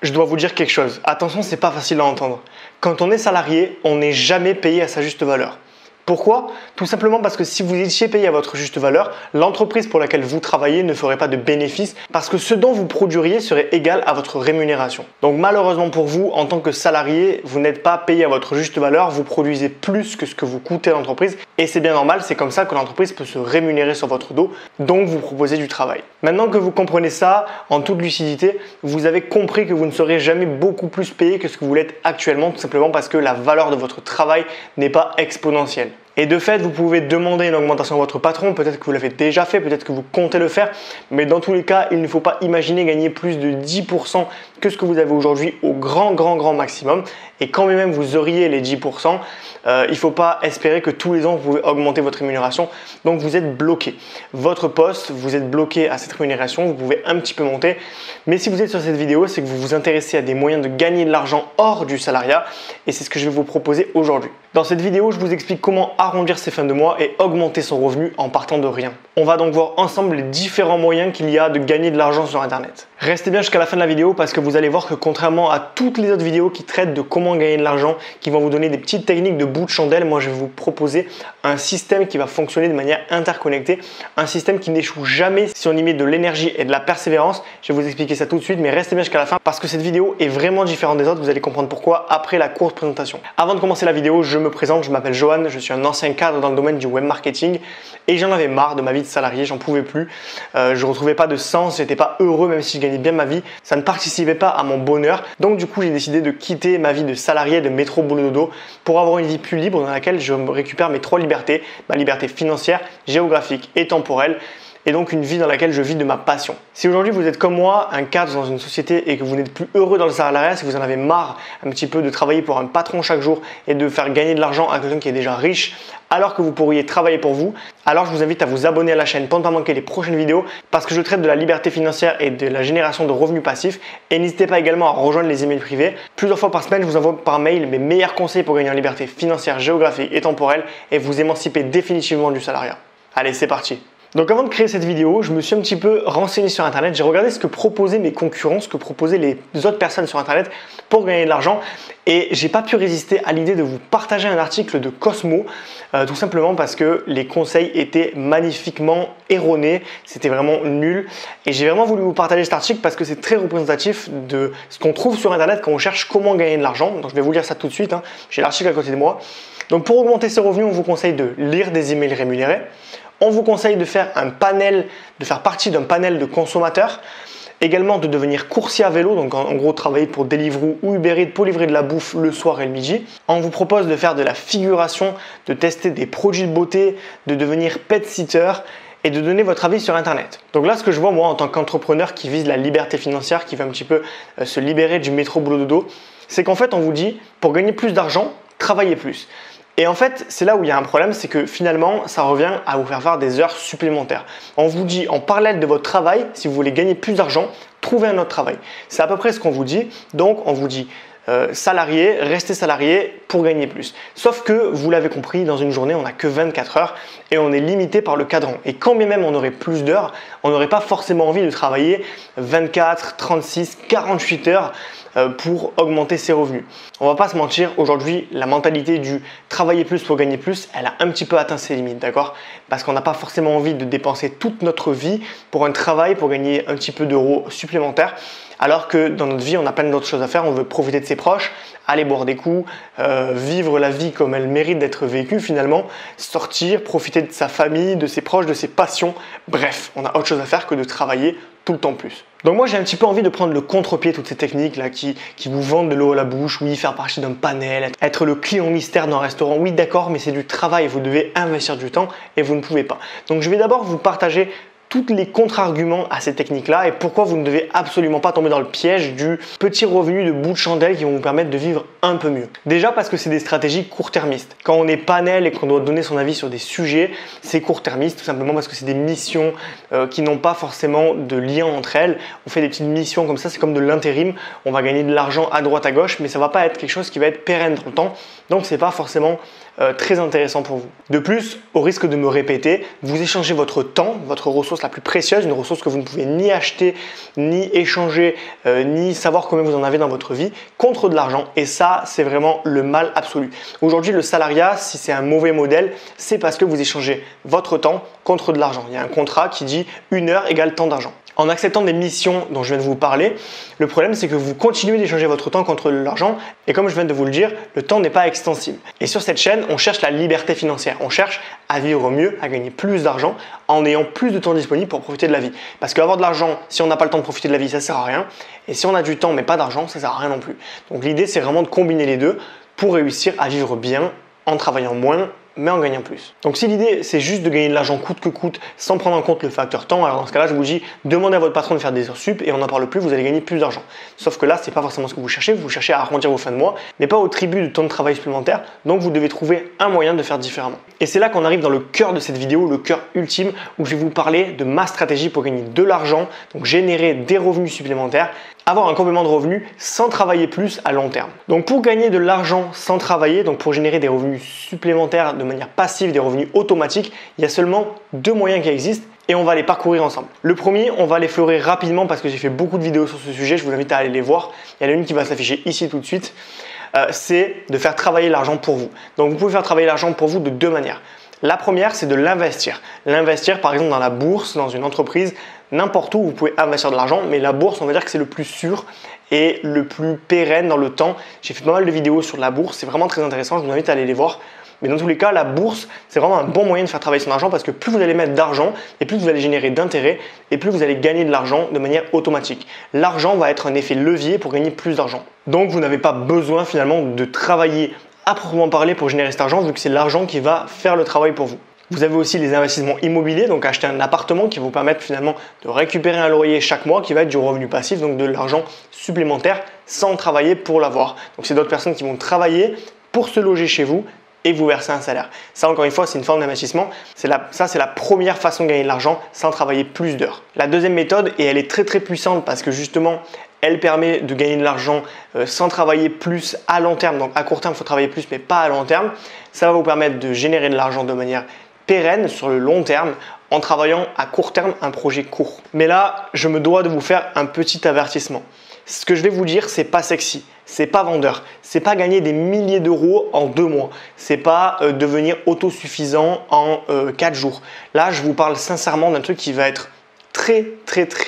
Je dois vous dire quelque chose. Attention, c'est pas facile à entendre. Quand on est salarié, on n'est jamais payé à sa juste valeur. Pourquoi? Tout simplement parce que si vous étiez payé à votre juste valeur, l'entreprise pour laquelle vous travaillez ne ferait pas de bénéfice parce que ce dont vous produiriez serait égal à votre rémunération. Donc malheureusement pour vous, en tant que salarié, vous n'êtes pas payé à votre juste valeur, vous produisez plus que ce que vous coûtez à l'entreprise et c'est bien normal, c'est comme ça que l'entreprise peut se rémunérer sur votre dos, donc vous proposez du travail. Maintenant que vous comprenez ça en toute lucidité, vous avez compris que vous ne serez jamais beaucoup plus payé que ce que vous l'êtes actuellement, tout simplement parce que la valeur de votre travail n'est pas exponentielle. Et de fait, vous pouvez demander une augmentation à votre patron, peut-être que vous l'avez déjà fait, peut-être que vous comptez le faire, mais dans tous les cas, il ne faut pas imaginer gagner plus de 10% que ce que vous avez aujourd'hui au grand maximum. Et quand même vous auriez les 10%, il ne faut pas espérer que tous les ans vous pouvez augmenter votre rémunération. Donc vous êtes bloqué. Votre poste, vous êtes bloqué à cette rémunération, vous pouvez un petit peu monter. Mais si vous êtes sur cette vidéo, c'est que vous vous intéressez à des moyens de gagner de l'argent hors du salariat et c'est ce que je vais vous proposer aujourd'hui. Dans cette vidéo, je vous explique comment arrondir ses fins de mois et augmenter son revenu en partant de rien. On va donc voir ensemble les différents moyens qu'il y a de gagner de l'argent sur Internet. Restez bien jusqu'à la fin de la vidéo parce que vous allez voir que contrairement à toutes les autres vidéos qui traitent de comment gagner de l'argent, qui vont vous donner des petites techniques de bout de chandelle, moi je vais vous proposer un système qui va fonctionner de manière interconnectée, un système qui n'échoue jamais si on y met de l'énergie et de la persévérance. Je vais vous expliquer ça tout de suite, mais restez bien jusqu'à la fin parce que cette vidéo est vraiment différente des autres. Vous allez comprendre pourquoi après la courte présentation. Avant de commencer la vidéo, je me présente, je m'appelle Johan, je suis un ancien cadre dans le domaine du web marketing et j'en avais marre de ma vie de salarié, j'en pouvais plus, je retrouvais pas de sens, j'étais pas heureux même si je gagnais bien ma vie, ça ne participait pas à mon bonheur. Donc du coup j'ai décidé de quitter ma vie de salarié, de métro boulot dodo pour avoir une vie plus libre dans laquelle je récupère mes 3 libertés, ma liberté financière, géographique et temporelle. Et donc une vie dans laquelle je vis de ma passion. Si aujourd'hui vous êtes comme moi, un cadre dans une société et que vous n'êtes plus heureux dans le salariat, si vous en avez marre un petit peu de travailler pour un patron chaque jour et de faire gagner de l'argent à quelqu'un qui est déjà riche alors que vous pourriez travailler pour vous, alors je vous invite à vous abonner à la chaîne pour ne pas manquer les prochaines vidéos parce que je traite de la liberté financière et de la génération de revenus passifs. Et n'hésitez pas également à rejoindre les emails privés. Plusieurs fois par semaine, je vous envoie par mail mes meilleurs conseils pour gagner en liberté financière, géographique et temporelle et vous émanciper définitivement du salariat. Allez, c'est parti! Donc avant de créer cette vidéo, je me suis un petit peu renseigné sur Internet, j'ai regardé ce que proposaient mes concurrents, ce que proposaient les autres personnes sur Internet pour gagner de l'argent et j'ai pas pu résister à l'idée de vous partager un article de Cosmo, tout simplement parce que les conseils étaient magnifiquement erronés, c'était vraiment nul et j'ai vraiment voulu vous partager cet article parce que c'est très représentatif de ce qu'on trouve sur Internet quand on cherche comment gagner de l'argent. Donc je vais vous lire ça tout de suite, j'ai l'article à côté de moi. Donc pour augmenter ses revenus, on vous conseille de lire des emails rémunérés. On vous conseille de faire un panel, de faire partie d'un panel de consommateurs. Également de devenir coursier à vélo, donc en gros travailler pour Deliveroo ou Uber Eats pour livrer de la bouffe le soir et le midi. On vous propose de faire de la figuration, de tester des produits de beauté, de devenir pet sitter et de donner votre avis sur Internet. Donc là, ce que je vois moi en tant qu'entrepreneur qui vise la liberté financière, qui veut un petit peu se libérer du métro boulot dodo, c'est qu'en fait on vous dit pour gagner plus d'argent, travaillez plus. Et en fait, c'est là où il y a un problème, c'est que finalement, ça revient à vous faire des heures supplémentaires. On vous dit en parallèle de votre travail, si vous voulez gagner plus d'argent, trouvez un autre travail. C'est à peu près ce qu'on vous dit. Donc, on vous dit salarié, restez salarié pour gagner plus. Sauf que, vous l'avez compris, dans une journée, on n'a que 24 heures et on est limité par le cadran. Et quand bien même on aurait plus d'heures, on n'aurait pas forcément envie de travailler 24, 36, 48 heures pour augmenter ses revenus. On va pas se mentir, aujourd'hui, la mentalité du travailler plus pour gagner plus, elle a un petit peu atteint ses limites, d'accord? Parce qu'on n'a pas forcément envie de dépenser toute notre vie pour un travail, pour gagner un petit peu d'euros supplémentaires. Alors que dans notre vie, on a plein d'autres choses à faire. On veut profiter de ses proches, aller boire des coups, vivre la vie comme elle mérite d'être vécue finalement, sortir, profiter de sa famille, de ses proches, de ses passions. Bref, on a autre chose à faire que de travailler tout le temps plus. Donc moi j'ai un petit peu envie de prendre le contre-pied toutes ces techniques là qui vous vendent de l'eau à la bouche, oui, faire partie d'un panel, être le client mystère d'un restaurant, oui d'accord, mais c'est du travail, vous devez investir du temps et vous ne pouvez pas. Donc je vais d'abord vous partager tous les contre-arguments à ces techniques-là et pourquoi vous ne devez absolument pas tomber dans le piège du petit revenu de bout de chandelle qui vont vous permettre de vivre un peu mieux. Déjà parce que c'est des stratégies court-termistes. Quand on est panel et qu'on doit donner son avis sur des sujets, c'est court-termiste tout simplement parce que c'est des missions qui n'ont pas forcément de lien entre elles. On fait des petites missions comme ça, c'est comme de l'intérim. On va gagner de l'argent à droite à gauche, mais ça ne va pas être quelque chose qui va être pérenne dans le temps. Donc c'est pas forcément très intéressant pour vous. De plus, au risque de me répéter, vous échangez votre temps, votre ressource la plus précieuse, une ressource que vous ne pouvez ni acheter, ni échanger, ni savoir combien vous en avez dans votre vie, contre de l'argent. Et ça, c'est vraiment le mal absolu. Aujourd'hui, le salariat, si c'est un mauvais modèle, c'est parce que vous échangez votre temps contre de l'argent. Il y a un contrat qui dit 1 heure égale tant d'argent. En acceptant des missions dont je viens de vous parler, le problème c'est que vous continuez d'échanger votre temps contre de l'argent et comme je viens de vous le dire, le temps n'est pas extensible. Et sur cette chaîne, on cherche la liberté financière, on cherche à vivre mieux, à gagner plus d'argent en ayant plus de temps disponible pour profiter de la vie. Parce qu'avoir de l'argent, si on n'a pas le temps de profiter de la vie, ça ne sert à rien. Et si on a du temps mais pas d'argent, ça ne sert à rien non plus. Donc l'idée c'est vraiment de combiner les deux pour réussir à vivre bien en travaillant moins mais en gagnant plus. Donc si l'idée c'est juste de gagner de l'argent coûte que coûte sans prendre en compte le facteur temps, alors dans ce cas-là je vous dis demandez à votre patron de faire des heures sup et on n'en parle plus, vous allez gagner plus d'argent. Sauf que là c'est pas forcément ce que vous cherchez à arrondir vos fins de mois, mais pas au tribut de temps de travail supplémentaire, donc vous devez trouver un moyen de faire différemment. Et c'est là qu'on arrive dans le cœur de cette vidéo, le cœur ultime où je vais vous parler de ma stratégie pour gagner de l'argent, donc générer des revenus supplémentaires, avoir un complément de revenus sans travailler plus à long terme. Donc pour gagner de l'argent sans travailler, donc pour générer des revenus supplémentaires de manière passive, des revenus automatiques, il y a seulement 2 moyens qui existent et on va les parcourir ensemble. Le premier, on va l'effleurer rapidement parce que j'ai fait beaucoup de vidéos sur ce sujet, je vous invite à aller les voir. Il y en a une qui va s'afficher ici tout de suite. C'est de faire travailler l'argent pour vous. Donc vous pouvez faire travailler l'argent pour vous de 2 manières. La première, c'est de l'investir. L'investir par exemple dans la bourse, dans une entreprise, n'importe où vous pouvez investir de l'argent, mais la bourse, on va dire que c'est le plus sûr et le plus pérenne dans le temps. J'ai fait pas mal de vidéos sur la bourse, c'est vraiment très intéressant, je vous invite à aller les voir. Mais dans tous les cas, la bourse, c'est vraiment un bon moyen de faire travailler son argent parce que plus vous allez mettre d'argent et plus vous allez générer d'intérêt et plus vous allez gagner de l'argent de manière automatique. L'argent va être un effet levier pour gagner plus d'argent. Donc vous n'avez pas besoin finalement de travailler à proprement parler pour générer cet argent vu que c'est l'argent qui va faire le travail pour vous. Vous avez aussi les investissements immobiliers, donc acheter un appartement qui va vous permettre finalement de récupérer un loyer chaque mois qui va être du revenu passif, donc de l'argent supplémentaire sans travailler pour l'avoir. Donc c'est d'autres personnes qui vont travailler pour se loger chez vous et vous verser un salaire. Ça encore une fois c'est une forme d'investissement. Ça c'est la première façon de gagner de l'argent sans travailler plus d'heures. La deuxième méthode, et elle est très puissante parce que justement elle permet de gagner de l'argent sans travailler plus à long terme. Donc à court terme il faut travailler plus mais pas à long terme. Ça va vous permettre de générer de l'argent de manière pérenne sur le long terme en travaillant à court terme un projet court. Mais là, je me dois de vous faire un petit avertissement. Ce que je vais vous dire, c'est pas sexy, c'est pas vendeur, c'est pas gagner des milliers d'euros en 2 mois, c'est pas devenir autosuffisant en 4 jours. Là, je vous parle sincèrement d'un truc qui va être très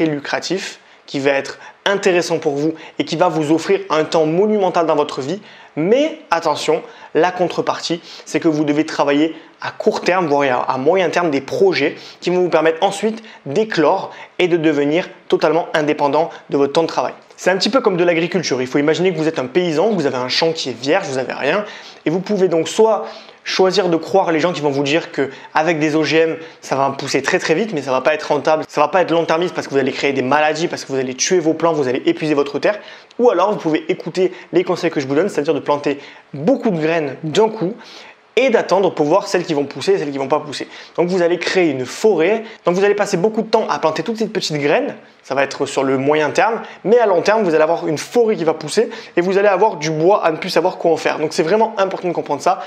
lucratif, qui va être intéressant pour vous et qui va vous offrir un temps monumental dans votre vie. Mais attention, la contrepartie, c'est que vous devez travailler à court terme, voire à moyen terme, des projets qui vont vous permettre ensuite d'éclore et de devenir totalement indépendant de votre temps de travail. C'est un petit peu comme de l'agriculture. Il faut imaginer que vous êtes un paysan, vous avez un champ qui est vierge, vous n'avez rien, et vous pouvez donc soit choisir de croire les gens qui vont vous dire qu'avec des OGM, ça va pousser très vite, mais ça ne va pas être rentable, ça ne va pas être long-termiste parce que vous allez créer des maladies, parce que vous allez tuer vos plants, vous allez épuiser votre terre. Ou alors, vous pouvez écouter les conseils que je vous donne, c'est-à-dire de planter beaucoup de graines d'un coup et d'attendre pour voir celles qui vont pousser et celles qui ne vont pas pousser. Donc, vous allez créer une forêt. Donc, vous allez passer beaucoup de temps à planter toutes ces petites graines. Ça va être sur le moyen terme, mais à long terme, vous allez avoir une forêt qui va pousser et vous allez avoir du bois à ne plus savoir quoi en faire. Donc, c'est vraiment important de comprendre ça.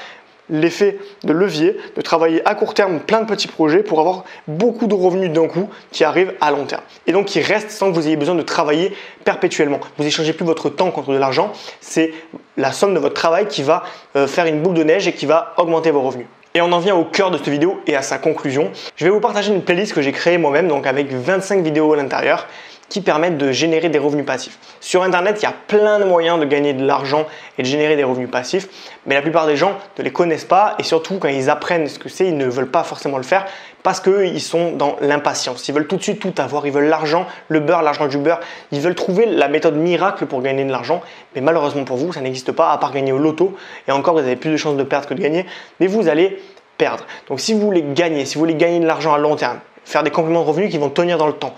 L'effet de levier, de travailler à court terme plein de petits projets pour avoir beaucoup de revenus d'un coup qui arrivent à long terme et donc qui restent sans que vous ayez besoin de travailler perpétuellement. Vous n'échangez plus votre temps contre de l'argent, c'est la somme de votre travail qui va faire une boule de neige et qui va augmenter vos revenus. Et on en vient au cœur de cette vidéo et à sa conclusion. Je vais vous partager une playlist que j'ai créée moi-même, donc avec 25 vidéos à l'intérieur qui permettent de générer des revenus passifs. Sur Internet, il y a plein de moyens de gagner de l'argent et de générer des revenus passifs, mais la plupart des gens ne les connaissent pas et surtout quand ils apprennent ce que c'est, ils ne veulent pas forcément le faire parce qu'ils sont dans l'impatience. Ils veulent tout de suite tout avoir, ils veulent l'argent, le beurre, l'argent du beurre. Ils veulent trouver la méthode miracle pour gagner de l'argent, mais malheureusement pour vous, ça n'existe pas à part gagner au loto et encore vous avez plus de chances de perdre que de gagner, mais vous allez perdre. Donc si vous voulez gagner, de l'argent à long terme, faire des compléments de revenus qui vont tenir dans le temps,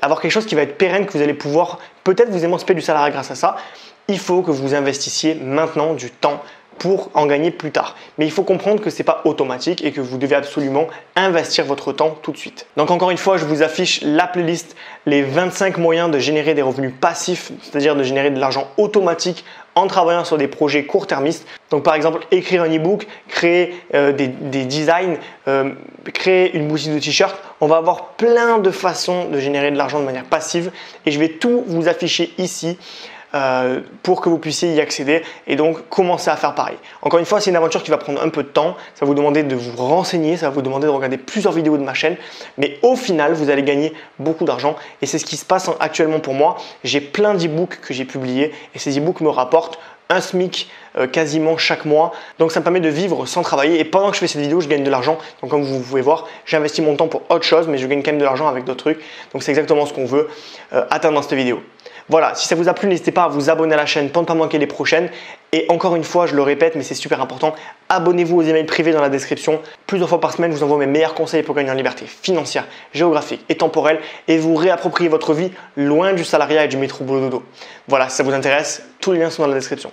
avoir quelque chose qui va être pérenne, que vous allez pouvoir peut-être vous émanciper du salariat grâce à ça, il faut que vous investissiez maintenant du temps pour en gagner plus tard. Mais il faut comprendre que ce n'est pas automatique et que vous devez absolument investir votre temps tout de suite. Donc encore une fois, je vous affiche la playlist, les 25 moyens de générer des revenus passifs, c'est-à-dire de générer de l'argent automatique en travaillant sur des projets court-termistes. Donc par exemple, écrire un e-book, créer des designs, créer une boutique de t-shirts. On va avoir plein de façons de générer de l'argent de manière passive et je vais tout vous afficher ici pour que vous puissiez y accéder et donc commencer à faire pareil. Encore une fois, c'est une aventure qui va prendre un peu de temps. Ça va vous demander de vous renseigner, ça va vous demander de regarder plusieurs vidéos de ma chaîne. Mais au final, vous allez gagner beaucoup d'argent et c'est ce qui se passe actuellement pour moi. J'ai plein d'e-books que j'ai publiés et ces e-books me rapportent un SMIC quasiment chaque mois. Donc ça me permet de vivre sans travailler et pendant que je fais cette vidéo, je gagne de l'argent. Donc comme vous pouvez voir, j'investis mon temps pour autre chose mais je gagne quand même de l'argent avec d'autres trucs. Donc c'est exactement ce qu'on veut atteindre dans cette vidéo. Voilà, si ça vous a plu, n'hésitez pas à vous abonner à la chaîne pour ne pas manquer les prochaines. Et encore une fois, je le répète, mais c'est super important, abonnez-vous aux emails privés dans la description. Plusieurs fois par semaine, je vous envoie mes meilleurs conseils pour gagner en liberté financière, géographique et temporelle et vous réapproprier votre vie loin du salariat et du métro boulot dodo. Voilà, si ça vous intéresse, tous les liens sont dans la description.